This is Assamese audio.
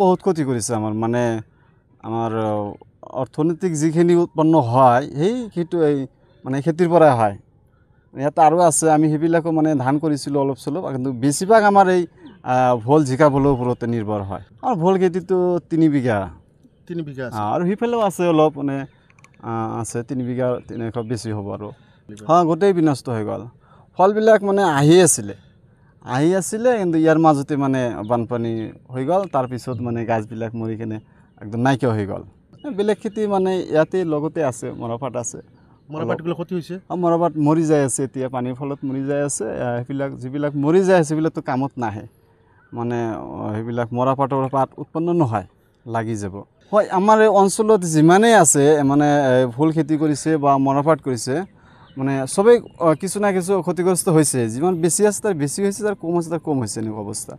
বহুত ক্ষতি কৰিছে মানে আমাৰ অৰ্থনৈতিক যিখিনি উৎপন্ন হয় সেইটো এই মানে খেতিৰ পৰাই হয় ইয়াত আৰু আছে আমি সেইবিলাকো মানে ধান কৰিছিলোঁ অলপ চলপ কিন্তু বেছিভাগ আমাৰ এই ভোল জিকা ভোলৰ ওপৰতে নিৰ্ভৰ হয় আৰু ভোল খেতিটো 3 বিঘা আছে আৰু সিফালেও আছে অলপ মানে আছে 3 বিঘা 300 বেছি হ'ব আৰু গোটেই বিনষ্ট হৈ গ'ল ফলবিলাক মানে আহি আছিলে কিন্তু ইয়াৰ মাজতে মানে বানপানী হৈ গ'ল তাৰপিছত মানে গাছবিলাক মৰি কিনে একদম নাইকিয়া হৈ গ'ল বেলেগ খেতি মানে ইয়াতে লগতে আছে মৰাপাট আছে মৰাপাটগুলো ক্ষতি হৈছে মৰাপাট মৰি যায় আছে এতিয়া পানীৰ ফলত মৰি যায় আছে সেইবিলাক যিবিলাক মৰি যায় আছে সেইবিলাকতো কামত নাহে মানে সেইবিলাক মৰাপাটৰ পাত উৎপন্ন নহয় লাগি যাব হয় আমাৰ এই অঞ্চলত যিমানেই আছে মানে ফুল খেতি কৰিছে বা মৰাপাট কৰিছে মানে সবেই কিছু না কিছু ক্ষতিগ্ৰস্ত হৈছে যিমান বেছি আছে তাৰ বেছি হৈছে তাৰ কম আছে তাৰ কম হৈছে এনেকুৱা অৱস্থা